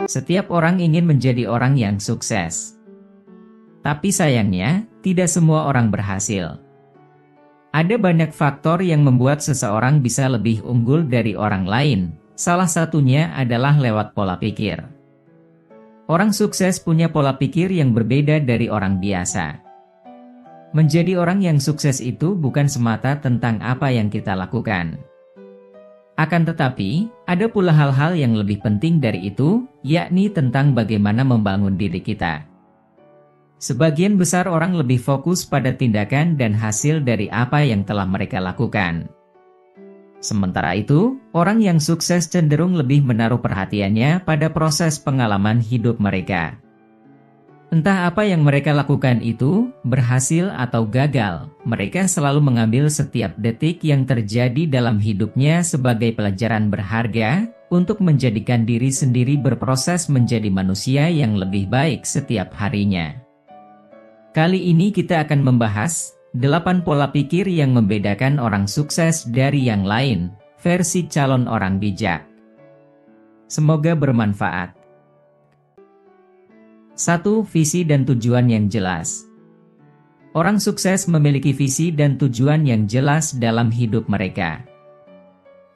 Setiap orang ingin menjadi orang yang sukses. Tapi sayangnya, tidak semua orang berhasil. Ada banyak faktor yang membuat seseorang bisa lebih unggul dari orang lain. Salah satunya adalah lewat pola pikir. Orang sukses punya pola pikir yang berbeda dari orang biasa. Menjadi orang yang sukses itu bukan semata tentang apa yang kita lakukan. Akan tetapi, ada pula hal-hal yang lebih penting dari itu, yakni tentang bagaimana membangun diri kita. Sebagian besar orang lebih fokus pada tindakan dan hasil dari apa yang telah mereka lakukan. Sementara itu, orang yang sukses cenderung lebih menaruh perhatiannya pada proses pengalaman hidup mereka. Entah apa yang mereka lakukan itu, berhasil atau gagal, mereka selalu mengambil setiap detik yang terjadi dalam hidupnya sebagai pelajaran berharga, untuk menjadikan diri sendiri berproses menjadi manusia yang lebih baik setiap harinya. Kali ini kita akan membahas 8 pola pikir yang membedakan orang sukses dari yang lain, versi calon orang bijak. Semoga bermanfaat. 1. Visi dan tujuan yang jelas. Orang sukses memiliki visi dan tujuan yang jelas dalam hidup mereka.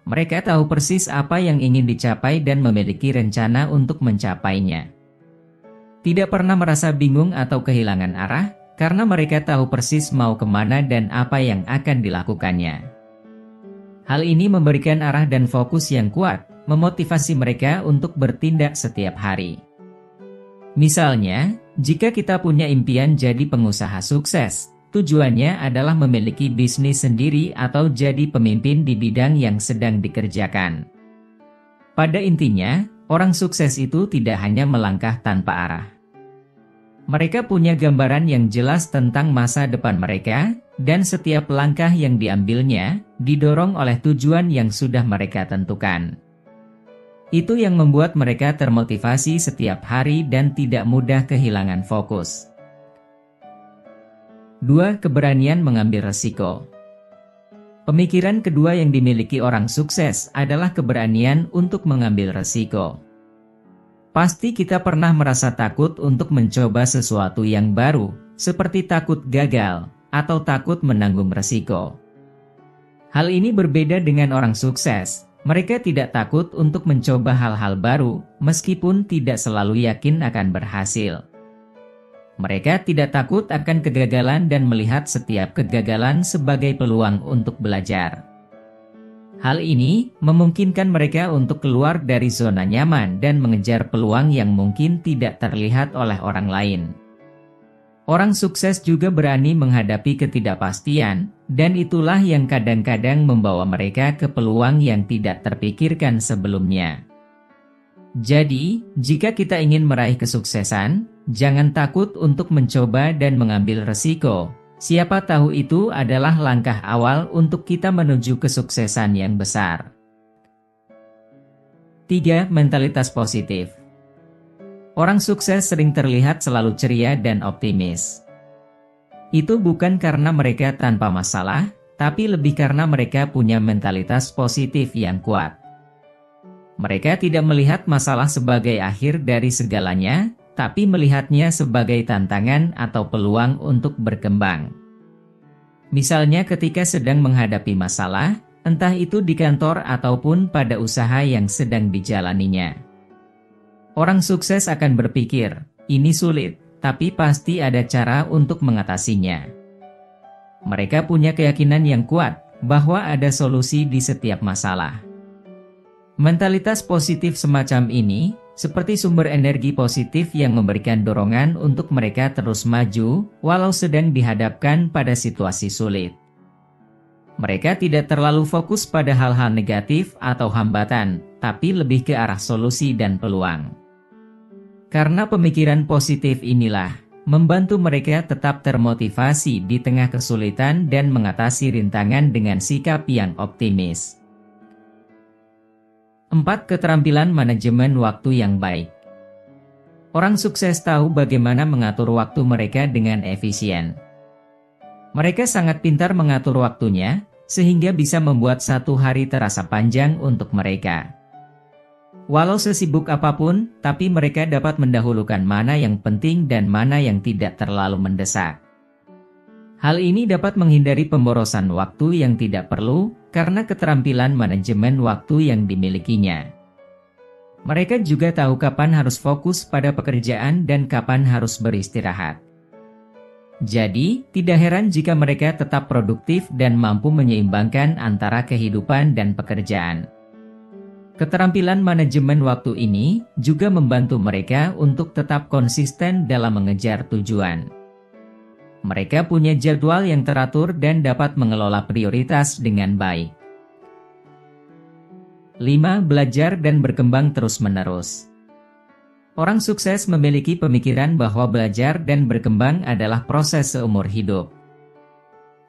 Mereka tahu persis apa yang ingin dicapai dan memiliki rencana untuk mencapainya. Tidak pernah merasa bingung atau kehilangan arah, karena mereka tahu persis mau kemana dan apa yang akan dilakukannya. Hal ini memberikan arah dan fokus yang kuat, memotivasi mereka untuk bertindak setiap hari. Misalnya, jika kita punya impian jadi pengusaha sukses, tujuannya adalah memiliki bisnis sendiri atau jadi pemimpin di bidang yang sedang dikerjakan. Pada intinya, orang sukses itu tidak hanya melangkah tanpa arah. Mereka punya gambaran yang jelas tentang masa depan mereka, dan setiap langkah yang diambilnya didorong oleh tujuan yang sudah mereka tentukan. Itu yang membuat mereka termotivasi setiap hari dan tidak mudah kehilangan fokus. 2. Keberanian mengambil resiko. Pemikiran kedua yang dimiliki orang sukses adalah keberanian untuk mengambil resiko. Pasti kita pernah merasa takut untuk mencoba sesuatu yang baru, seperti takut gagal, atau takut menanggung resiko. Hal ini berbeda dengan orang sukses. Mereka tidak takut untuk mencoba hal-hal baru, meskipun tidak selalu yakin akan berhasil. Mereka tidak takut akan kegagalan dan melihat setiap kegagalan sebagai peluang untuk belajar. Hal ini memungkinkan mereka untuk keluar dari zona nyaman dan mengejar peluang yang mungkin tidak terlihat oleh orang lain. Orang sukses juga berani menghadapi ketidakpastian, dan itulah yang kadang-kadang membawa mereka ke peluang yang tidak terpikirkan sebelumnya. Jadi, jika kita ingin meraih kesuksesan, jangan takut untuk mencoba dan mengambil resiko. Siapa tahu itu adalah langkah awal untuk kita menuju kesuksesan yang besar. 3. Mentalitas positif. Orang sukses sering terlihat selalu ceria dan optimis. Itu bukan karena mereka tanpa masalah, tapi lebih karena mereka punya mentalitas positif yang kuat. Mereka tidak melihat masalah sebagai akhir dari segalanya, tapi melihatnya sebagai tantangan atau peluang untuk berkembang. Misalnya ketika sedang menghadapi masalah, entah itu di kantor ataupun pada usaha yang sedang dijalaninya. Orang sukses akan berpikir, ini sulit, tapi pasti ada cara untuk mengatasinya. Mereka punya keyakinan yang kuat bahwa ada solusi di setiap masalah. Mentalitas positif semacam ini seperti sumber energi positif yang memberikan dorongan untuk mereka terus maju walau sedang dihadapkan pada situasi sulit. Mereka tidak terlalu fokus pada hal-hal negatif atau hambatan, tapi lebih ke arah solusi dan peluang. Karena pemikiran positif inilah membantu mereka tetap termotivasi di tengah kesulitan dan mengatasi rintangan dengan sikap yang optimis. 4. Keterampilan manajemen waktu yang baik. Orang sukses tahu bagaimana mengatur waktu mereka dengan efisien. Mereka sangat pintar mengatur waktunya, sehingga bisa membuat satu hari terasa panjang untuk mereka. Walau sesibuk apapun, tapi mereka dapat mendahulukan mana yang penting dan mana yang tidak terlalu mendesak. Hal ini dapat menghindari pemborosan waktu yang tidak perlu, karena keterampilan manajemen waktu yang dimilikinya. Mereka juga tahu kapan harus fokus pada pekerjaan dan kapan harus beristirahat. Jadi, tidak heran jika mereka tetap produktif dan mampu menyeimbangkan antara kehidupan dan pekerjaan. Keterampilan manajemen waktu ini juga membantu mereka untuk tetap konsisten dalam mengejar tujuan. Mereka punya jadwal yang teratur dan dapat mengelola prioritas dengan baik. 5. Belajar dan berkembang terus-menerus. Orang sukses memiliki pemikiran bahwa belajar dan berkembang adalah proses seumur hidup.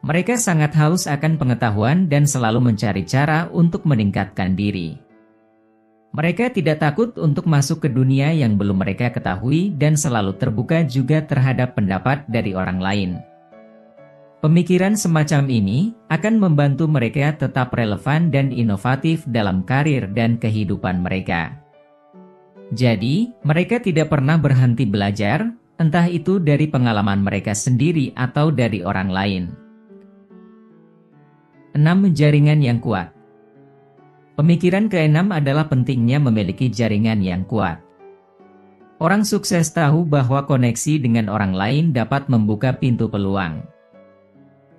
Mereka sangat haus akan pengetahuan dan selalu mencari cara untuk meningkatkan diri. Mereka tidak takut untuk masuk ke dunia yang belum mereka ketahui dan selalu terbuka juga terhadap pendapat dari orang lain. Pemikiran semacam ini akan membantu mereka tetap relevan dan inovatif dalam karir dan kehidupan mereka. Jadi, mereka tidak pernah berhenti belajar, entah itu dari pengalaman mereka sendiri atau dari orang lain. 6. Jaringan yang kuat. Pemikiran keenam adalah pentingnya memiliki jaringan yang kuat. Orang sukses tahu bahwa koneksi dengan orang lain dapat membuka pintu peluang.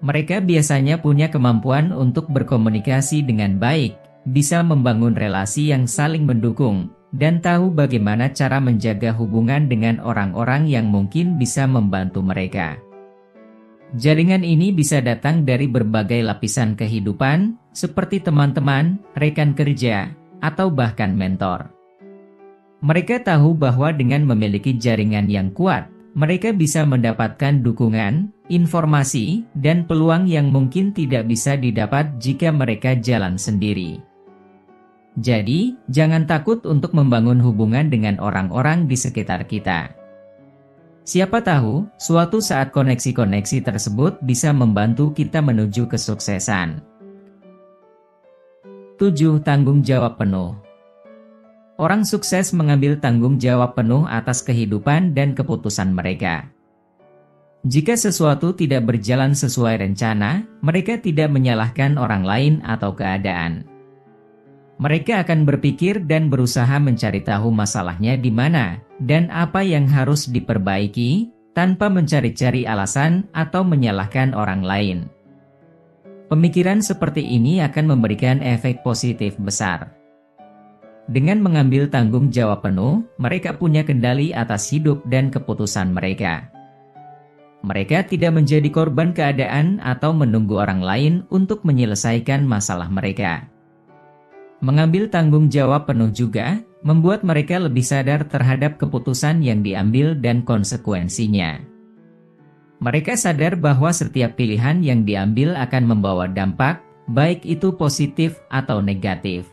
Mereka biasanya punya kemampuan untuk berkomunikasi dengan baik, bisa membangun relasi yang saling mendukung, dan tahu bagaimana cara menjaga hubungan dengan orang-orang yang mungkin bisa membantu mereka. Jaringan ini bisa datang dari berbagai lapisan kehidupan, seperti teman-teman, rekan kerja, atau bahkan mentor. Mereka tahu bahwa dengan memiliki jaringan yang kuat, mereka bisa mendapatkan dukungan, informasi, dan peluang yang mungkin tidak bisa didapat jika mereka jalan sendiri. Jadi, jangan takut untuk membangun hubungan dengan orang-orang di sekitar kita. Siapa tahu, suatu saat koneksi-koneksi tersebut bisa membantu kita menuju kesuksesan. 7. Tanggung jawab penuh. Orang sukses mengambil tanggung jawab penuh atas kehidupan dan keputusan mereka. Jika sesuatu tidak berjalan sesuai rencana, mereka tidak menyalahkan orang lain atau keadaan. Mereka akan berpikir dan berusaha mencari tahu masalahnya di mana dan apa yang harus diperbaiki, tanpa mencari-cari alasan atau menyalahkan orang lain. Pemikiran seperti ini akan memberikan efek positif besar. Dengan mengambil tanggung jawab penuh, mereka punya kendali atas hidup dan keputusan mereka. Mereka tidak menjadi korban keadaan atau menunggu orang lain untuk menyelesaikan masalah mereka. Mengambil tanggung jawab penuh juga membuat mereka lebih sadar terhadap keputusan yang diambil dan konsekuensinya. Mereka sadar bahwa setiap pilihan yang diambil akan membawa dampak, baik itu positif atau negatif.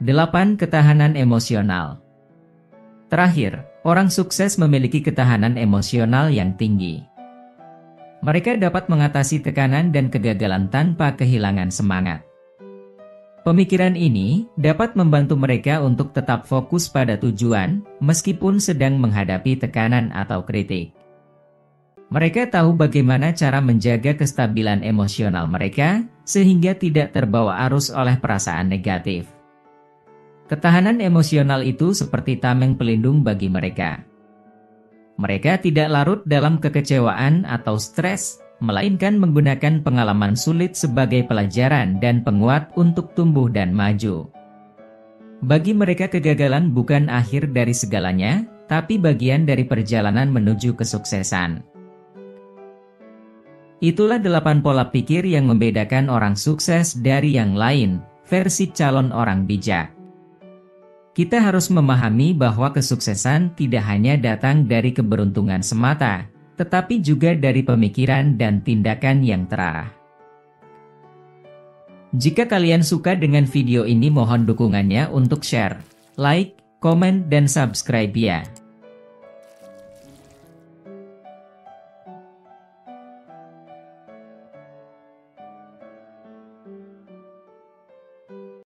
8. Ketahanan emosional. Terakhir, orang sukses memiliki ketahanan emosional yang tinggi. Mereka dapat mengatasi tekanan dan kegagalan tanpa kehilangan semangat. Pemikiran ini dapat membantu mereka untuk tetap fokus pada tujuan, meskipun sedang menghadapi tekanan atau kritik. Mereka tahu bagaimana cara menjaga kestabilan emosional mereka, sehingga tidak terbawa arus oleh perasaan negatif. Ketahanan emosional itu seperti tameng pelindung bagi mereka. Mereka tidak larut dalam kekecewaan atau stres, melainkan menggunakan pengalaman sulit sebagai pelajaran dan penguat untuk tumbuh dan maju. Bagi mereka kegagalan bukan akhir dari segalanya, tapi bagian dari perjalanan menuju kesuksesan. Itulah 8 pola pikir yang membedakan orang sukses dari yang lain, versi calon orang bijak. Kita harus memahami bahwa kesuksesan tidak hanya datang dari keberuntungan semata, tetapi juga dari pemikiran dan tindakan yang terarah. Jika kalian suka dengan video ini, mohon dukungannya untuk share, like, komen, dan subscribe ya.